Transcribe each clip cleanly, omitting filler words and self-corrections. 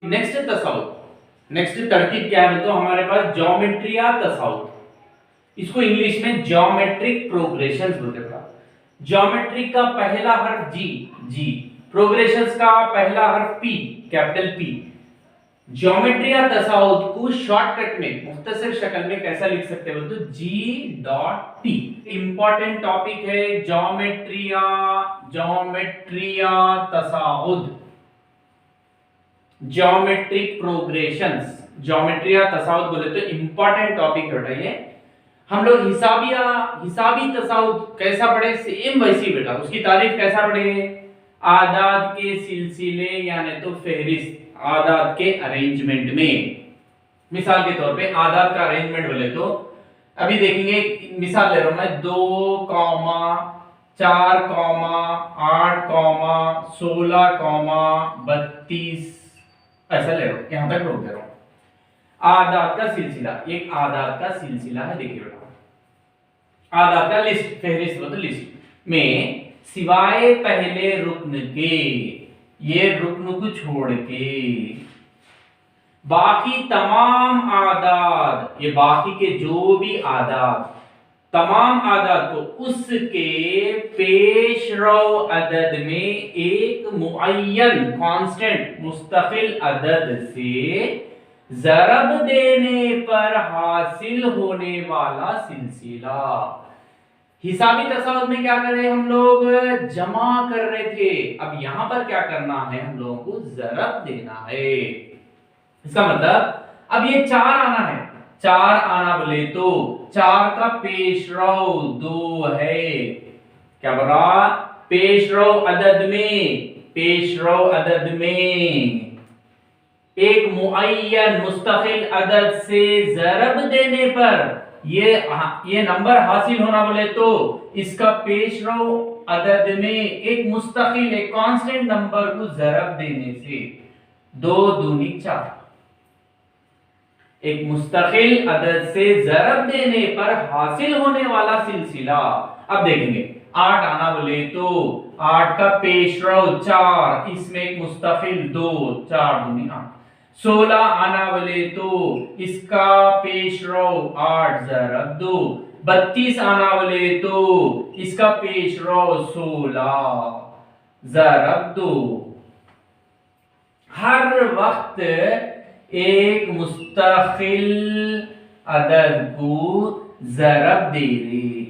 Next तसाउद। Next तरकीब क्या है तो हमारे पास ज्योमेट्री या तसाउद, इसको इंग्लिश में ज्योमेट्रिक प्रोग्रेशंस बोलते हैं। ज्योमेट्री का पहला हर्फ जी, प्रोग्रेशंस का पहला हर्फ पी, कैपिटल पी। ज्योमेट्री या तसाउद को शॉर्टकट में मुख्तसर शक्ल में कैसा लिख सकते हो तो G.T। इंपॉर्टेंट टॉपिक है ज्योमेट्री या तसाउद, ज्योमेट्रिक प्रोग्रेशंस। ज्योमेट्री या तसाउद बोले तो इंपॉर्टेंट टॉपिक है बेटा ये। हम लोग हिसाबी तसाउद कैसा पढ़े, सेम वैसी बेटा उसकी तारीफ कैसा पढ़े, आदाद के सिलसिले यानी तो फहरिस्त, आदाद के अरेंजमेंट में। मिसाल के तौर पे आदाद का अरेंजमेंट बोले तो अभी देखेंगे, मिसाल ले रहा हूं मैं 2, 4, 8, 16, 32 ऐसा ले रहा हूं, यहां तक रोक दे रहा हूं। आदाद का सिलसिला, एक आदाद का सिलसिला है। देखिए बेटा आदाद का लिस्ट, फहरिस्त मतलब लिस्ट में सिवाय पहले रुक्न के, ये रुक्न को छोड़ के बाकी तमाम आदाद, ये बाकी के जो भी आदाद, तमाम आदाद को उसके पेशरो अदद में एक मुअय्यन कांस्टेंट मुस्तकिल अदद से ज़रब देने पर हासिल होने वाला सिलसिला। हिसाबी तसाउद में क्या कर रहे हैं हम लोग, जमा कर रहे थे, अब यहां पर क्या करना है, हम लोगों को ज़रब देना है। इसका मतलब अब ये 4 आना है, 4 आना बोले तो 4 का पेशरो 2 है, क्या बोला, पेशरो अदद में एक मुअय्यन मुस्तकिल अदद से ज़रब देने पर ये नंबर हासिल होना बोले तो इसका पेशरो अदद में एक मुस्तकिल, एक कांस्टेंट नंबर को ज़रब देने से 2 दूनी 4, एक मुस्तकिल अदद से ज़रब देने पर हासिल होने वाला सिलसिला। अब देखेंगे 8 आना बोले तो 8 का पेशरो 4, इसमें एक मुस्तकिल 2, 4 दूनी 8। 16 आना बोले तो इसका पेशरो 8 ज़रब 2। 32 आना बोले तो इसका पेशरो 16 ज़रब 2। हर वक्त एक मुस्तकिल अदद को ज़रब दे रहे।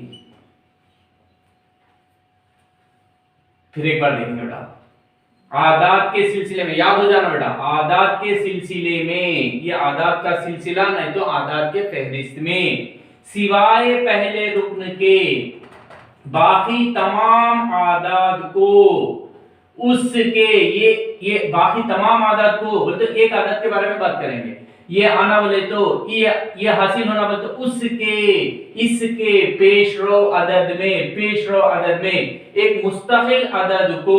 फिर एक बार देखेंगे बेटा, आदाद के सिलसिले में, याद हो जाना बेटा, आदाद के सिलसिले में, ये आदाद का सिलसिला नहीं तो आदाद के फहरिस्त में सिवाय पहले रुक्न के बाकी तमाम आदाद को उसके, ये बाकी तमाम आदाद को बोलते, एक आदाद के बारे में बात करेंगे, ये आना बोले तो ये हासिल होना बोले तो उसके, इसके पेशरो अदद में एक मुस्तकिल अदद को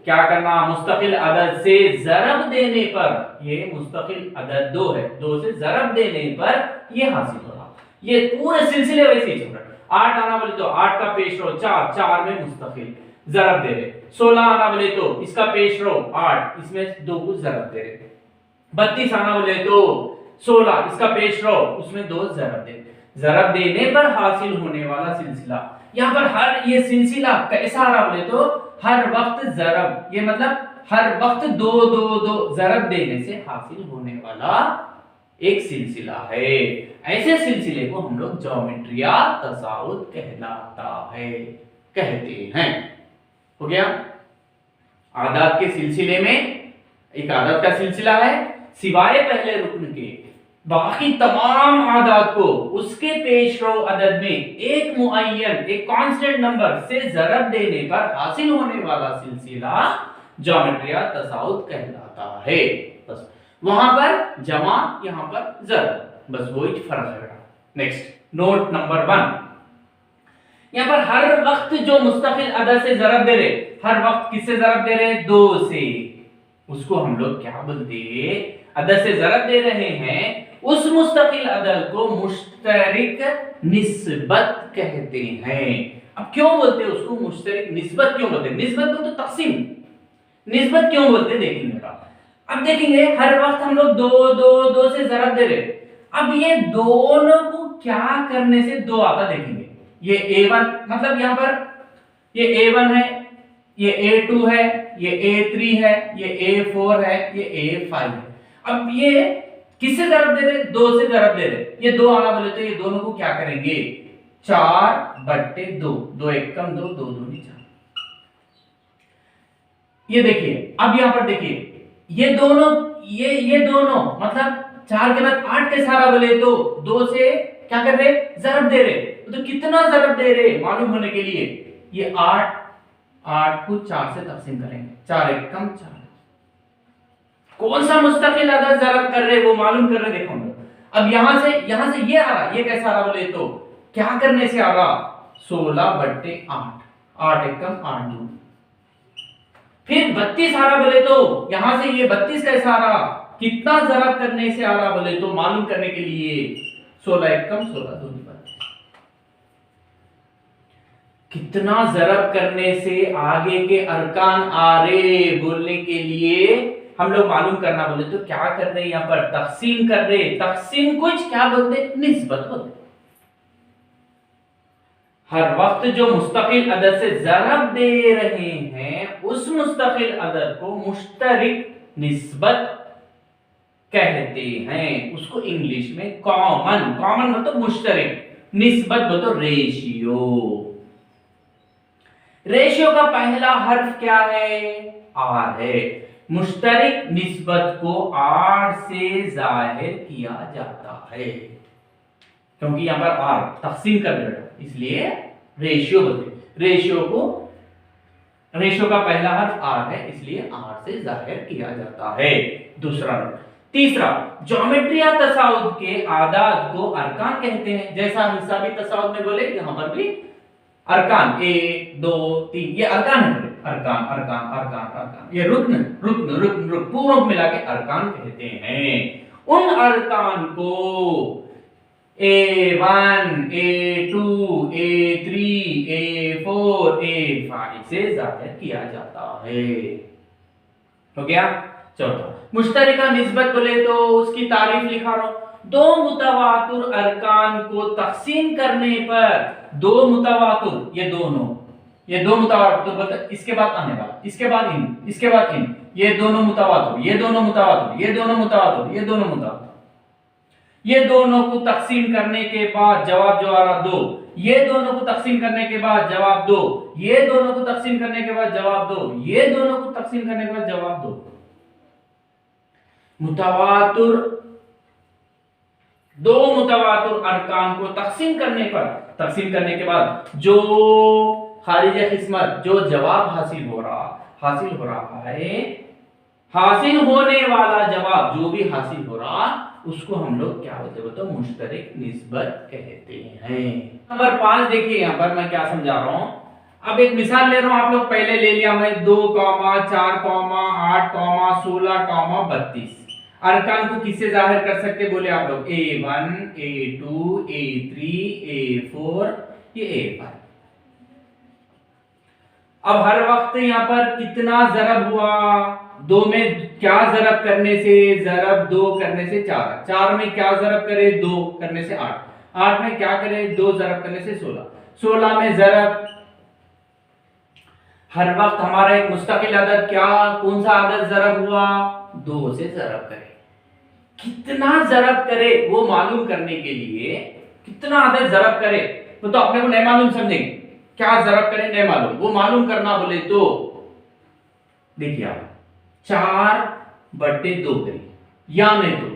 क्या करना, मुस्तकिल अदद से ज़रब देने पर, ये मुस्तकिल अदद 2 है, 2 से ज़रब देने पर ये हासिल होगा। ये पूरे सिलसिले वैसे ही चल रहा है। 8 आना बोले तो 8 का पेशरो 4, 4 में मुस्तकिल ज़रब दे रहे। 16 आना बोले तो इसका पेशरो 8, इसमें 2 को ज़रब दे रहे। 32 आना बोले तो 16, इसका पेशरो उसमें 2 ज़रब दे, ज़रब देने पर हासिल होने वाला सिलसिला। यहाँ पर हर ये सिलसिला कैसा आ रहा बोले तो हर वक्त ज़रब, ये मतलब हर वक्त 2 2 2 ज़रब देने से हासिल होने वाला एक सिलसिला है। ऐसे सिलसिले को हम लोग ज्योमेट्री या तसाउद कहलाता है, कहते हैं। हो गया, आदाद के सिलसिले में एक आदाद का सिलसिला है, सिवाय पहले रुक्न के बाकी तमाम आदाद को उसके पेशरो अदद में एक मुअय्यन, एक कांस्टेंट नंबर से ज़रब देने पर हासिल होने वाला सिलसिला ज्योमेट्री या तसाउद कहलाता है। बस वहां पर जमा, यहां पर ज़रब, बस वही फर्क है। नेक्स्ट नोट नंबर 1, यहां पर हर वक्त जो मुस्तकिल अदद से ज़रब दे रहे, हर वक्त किससे ज़रब दे रहे, 2 से, उसको हम लोग क्या बोलते, अदद से ज़रब दे रहे हैं, उस मुस्तकिल अदद को मुश्तरिक निस्बत कहते हैं। अब क्यों बोलते हैं उसको मुश्तरिक निस्बत, क्यों बोलते हैं, निस्बत तो तकसीम, निस्बत क्यों बोलते हैं देखेंगे बेटा। अब देखेंगे हर वक्त हम लोग दो दो दो से जरब दे रहे, अब ये दोनों को क्या करने से दो आता देखेंगे। ये A1 मतलब यहां पर ये A1 है, ये A2 है, ये A3 है, ये A4 है, ये A5 है। अब ये किससे जरब दे रहे, दो से जरब दे रहे, ये दो आना बोले तो ये दोनों को क्या करेंगे 4/2, दो एक कम दो, दो दूनी 4। ये देखिए अब यहां पर देखिए ये दोनों ये दोनों मतलब 4 के बाद 8 के सारा बोले तो 2 से क्या कर रहे जरब दे रहे, तो कितना जरब दे रहे मालूम होने के लिए ये 8 को 4 से तकसीम करेंगे, 4 एक कम 4। कौन सा मुस्तकिल अदद जरब कर रहे वो मालूम कर रहे, देखो अब यहां से ये आ रहा, ये कैसा आ रहा बोले तो क्या करने से आ रहा 16/8, 8 एक कम 8 2। फिर 32 आ रहा बोले तो यहां से ये 32 कैसा आ रहा, कितना जरब करने से आ रहा बोले तो मालूम करने के लिए 16 एक कम 16 2 32। कितना जरब करने से आगे के अरकान आ रहे बोलने के लिए हम लोग मालूम करना बोले तो क्या कर रहे यहां पर तकसीम कर रहे, तकसीम कुछ क्या बोलते निस्बत बोलते। हर वक्त जो मुस्तकिल अदद से जरब दे रहे हैं उस मुस्तकिल अदद को मुश्तरिक निस्बत कहते हैं, उसको इंग्लिश में कॉमन, कॉमन मतलब मुश्तरिक, निस्बत मतलब रेशियो। रेशियो का पहला हर्फ क्या है आर है, मुश्तरिक निस्बत को आर से जाहिर किया जाता है, क्योंकि यहां पर आर तकसीम कर रहे हो इसलिए रेशियो बोलते, रेशियो का पहला हर्फ आर है इसलिए आर से जाहिर किया जाता है। दूसरा तीसरा ज्योमेट्री या तसाउद के आदाद को अरकान कहते हैं, जैसा हिसाबी तसाउद में बोले यहां पर भी अरकान 1 2 3 ये अरकान है, अरकान अरकान अरकान अरकान, ये रुकन रुकन रुकन रुक पूरा मिला के अरकान कहते हैं। उन अरकान को A1 A2 A3 A4 A5 से जाहिर किया जाता है। हो गया। चौथा मुश्तरिका निस्बत बोले तो उसकी तारीफ लिखा रहा हूं, दो मुतवातुर अरकान को तकसीम करने पर दो मुतवातुर, ये दो मुतवातुर मतलब इसके बाद आने वाला, इसके बाद इन, इसके बाद इन, ये दोनों मुतवातुर, ये दोनों मुतवातुर, ये दोनों मुतवातुर, ये दोनों मुतवातुर, ये दोनों को तकसीम करने के बाद जवाब जो आ रहा 2, ये दोनों को तकसीम करने के बाद जवाब 2, ये दोनों को तकसीम करने के बाद जवाब 2, ये दोनों को तकसीम करने के बाद जवाब 2। मुतवातुर दो मुतवातुर अरकान को तकसीम करने के बाद जो खारिज किस्मत जो जवाब हासिल हो रहा है, हासिल होने वाला जवाब जो भी हासिल हो रहा उसको हम लोग क्या बोलते हैं तो मुश्तरिक निस्बत कहते हैं। नंबर 5 देखिए यहां पर मैं क्या समझा रहा हूं, अब एक मिसाल ले रहा हूं, आप लोग पहले ले लिया मैं 2, 4, 8, 16, 32 अरकान को किससे जाहिर कर सकते बोले आप लोग A1 A2 A3 A4 ये A5। अब हर वक्त यहां पर कितना जरब हुआ, 2 में क्या जरब करने से, जरब 2 करने से 4, 4 में क्या जरब करे 2 करने से 8, 8 में क्या करे 2 जरब करने से 16, 16 में जरब। हर वक्त हमारा एक मुस्तकिल अदद क्या, कौन सा अदद जरब हुआ 2 से जरब करे, कितना जरब करे वो मालूम करने के लिए कितना अदद जरब करे तो अपने को नहीं मालूम समझेंगे, क्या जरब करे नहीं मालूम, वो मालूम करना बोले तो देखिए आप 4/2 करिए या नहीं तो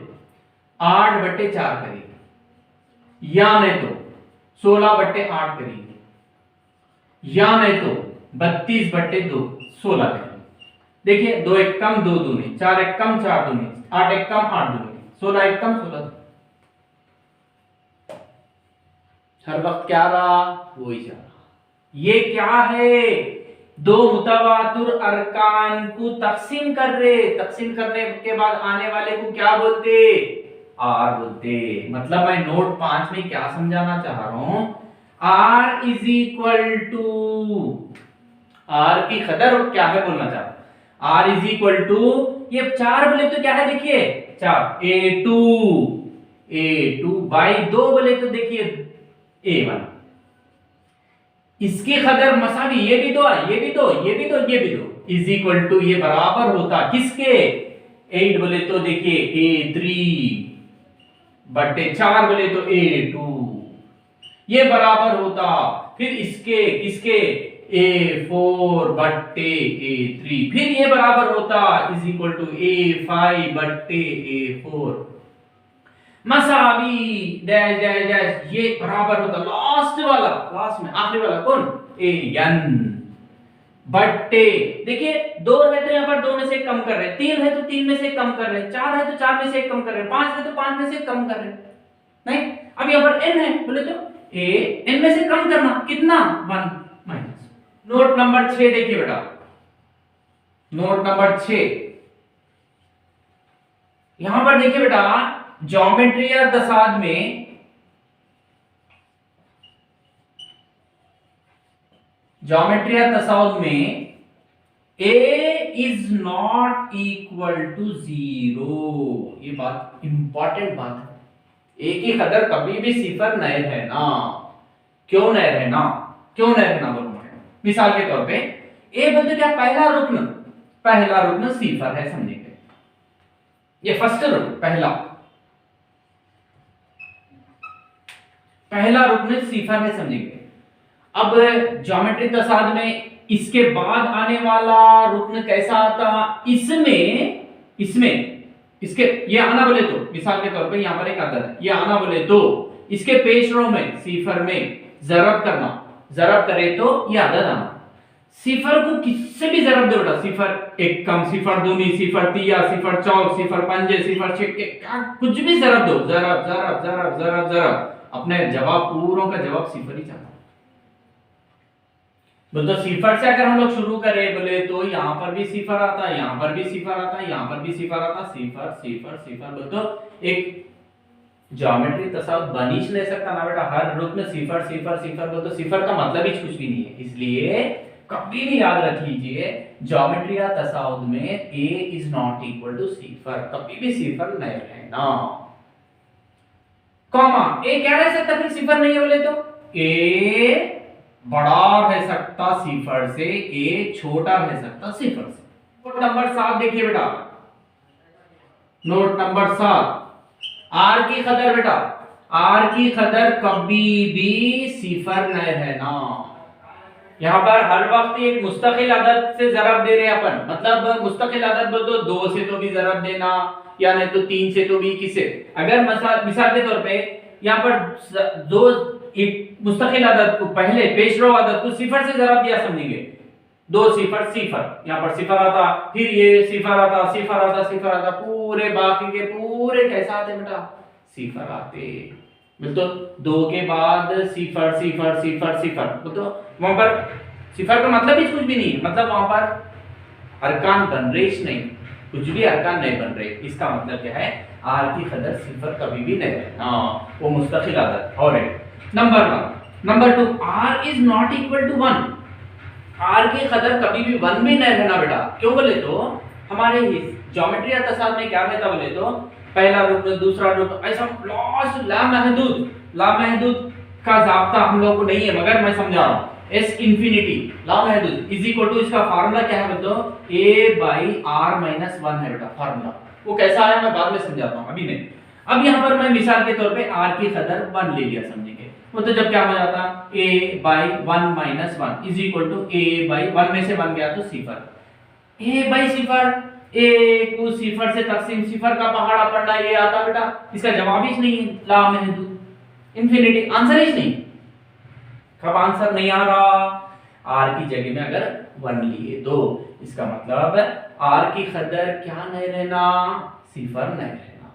8/4 करिए या नहीं तो 16/8 करिए या नहीं तो 32/2 16 करिए। देखिए 2 एक कम 2 दूनी, 4 एक कम 4 दूनी, 8 एक कम 8 दूनी, 16 एक कम 16। हर वक्त क्या रहा वही जा रहा। ये क्या है, दो मुतवातुर अरकान को तकसीम कर रहे, तकसीम करने के बाद आने वाले को क्या बोलते आर बोलते। मतलब मैं नोट 5 में क्या समझाना चाह रहा हूं, R is equal to, R की कदर क्या है बोलना चाह रहा हूं, आर इज इक्वल टू ये 4 बोले तो क्या है देखिए 4 A2 बाई 2 बोले तो देखिए A1। इसकी कदर मसावी ये भी दो ये भी दो ये भी दो ये भी दो इज इक्वल टू ये बराबर होता किसके 8 बोले तो देखिए A3 बटे 4 बोले तो A2 ये बराबर होता फिर इसके किसके A4 बट्टे A3 फिर ये बराबर होता इज इक्वल टू A5 बट्टे A4 मसावी डैश डैश डैश ये बराबर होता लास्ट में आखिरी वाला कौन AN बट्टे देखिए 2 है तो यहाँ पर 2 में से कम कर रहे हैं 3 है तो 3 में से कम कर रहे हैं 4 है तो 4 में से कम कर रहे हैं 5 है तो 5 में से कम कर रहे हैं नहीं अब यहाँ पर n है बोले तो n में से कम करना कितना 1 माइनस। नोट नंबर 6 देखिए बेटा नोट नंबर 6 यहां पर देखिए बेटा ज्योमेट्री या तसाद में a is not equal to 0 ये बात इंपॉर्टेंट बात है a की कदर कभी भी सिफर नहीं रहना क्यों नहीं रहना बोलो मिसाल के तौर पे a बोलते क्या पहला रुकन सिफर है समझेंगे ये फर्स्ट रुकन पहला रुकन सिफर है समझेंगे। अब ज्योमेट्री तसाद में इसके बाद आने वाला रुकन कैसा आता इसमें इसके ये आना बोले तो मिसाल के तौर पे यहाँ पर एक अदद है ये आना बोले तो इसके पेश रो में सिफर में जरब करे तो ये अदद आना सिफर को किससे भी जरब दो बेटा सिफर एक कम सिफर दूनी सिफर तिया सिफर चौक सिफर पंजे सिफर छक्के कुछ भी जरब दो जरब अपने जवाब पूरों का जवाब सिफर ही चाहता बोलते सिफर से अगर हम लोग शुरू करें बोले तो यहाँ पर भी सिफर आता है यहाँ पर भी सिफर आता है यहाँ पर भी सिफर आता सिफर बोलते एक ज्योमेट्री तसाद बन ही नहीं सकता ना बेटा हर रुकन सिफर बोलते सिफर का मतलब ही कुछ भी नहीं है इसलिए कभी भी याद रख लीजिए ज्योमेट्री या तसाद में a is not equal to सिफर कभी भी सिफर नहीं रहना कॉमा a क्या रह सकता फिर सिफर नहीं है बोले तो a बड़ा रह सकता सिफर से a छोटा रह सकता सिफर से। नोट नंबर 7 देखिए बेटा नोट नंबर 7 r की कदर बेटा r की कदर कभी भी सिफर नहीं रहना यहाँ पर हर वक्त एक मुस्तकिल अदद से जरब दे रहे हैं अपन मतलब मुस्तकिल अदद बोल तो 2 से तो भी जरब देना या नहीं तो 3 से तो भी किसे अगर मिसाल के तौर पे यहाँ पर दो एक मुस्तकिल अदद को पहले पेशरो अदद को सिफर से जरब दिया समझेंगे 2 सिफर यहाँ पर सिफर आता फिर ये सिफर आता पूरे बाकी के पूरे कैसा आते बेटा सिफर आते तो 2 के बाद सिफर तो वहां पर सिफर का मतलब ही कुछ भी नहीं मतलब वहां पर अरकान बन रहे नहीं कुछ भी अरकान नहीं बन रहे इसका मतलब क्या है r की कदर सिफर कभी भी नहीं है वो मुस्तकिल आदत और है। Number 2 r is not equal to 1 r की कदर कभी भी 1 में नहीं रहना बेटा क्यों बोले तो हमारे ज्योमेट्री या तसाद में क्या रहता बोले तो पहला रुकन दूसरा रुकन ऐसा लास्ट लामहदूद का जाब्ता हम लोग को नहीं है मगर मैं समझा रहा हूं s इंफिनिटी लामहदूद इज इक्वल टू इसका फार्मूला क्या है बताओ a by r minus 1 है बेटा फार्मूला वो कैसा आया मैं बाद में समझाता हूं अभी नहीं। अब यहाँ पर मैं मिसाल के तौर पे r की कदर 1 ले लिया समझेंगे वो तो जब क्या हो जाता a by 1 minus 1 is equal to a by 1 में से बन गया तो सिफर a by सिफर a को सिफर से तकसीम सिफर का पहाड़ा पड़ना ये आता बेटा इसका जवाब ही नहीं है लामहदूद इंफिनिटी आंसर ही नहीं कब आंसर नहीं आ रहा r की जगह में अगर 1 लिए तो इसका मतलब r की कदर क्या नहीं रहना सिफर नहीं रहना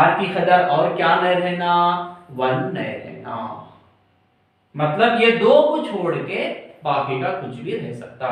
r की कदर और क्या नहीं रहना 1 नहीं रहना मतलब ये 2 को छोड़ के बाकी का कुछ भी रह सकता।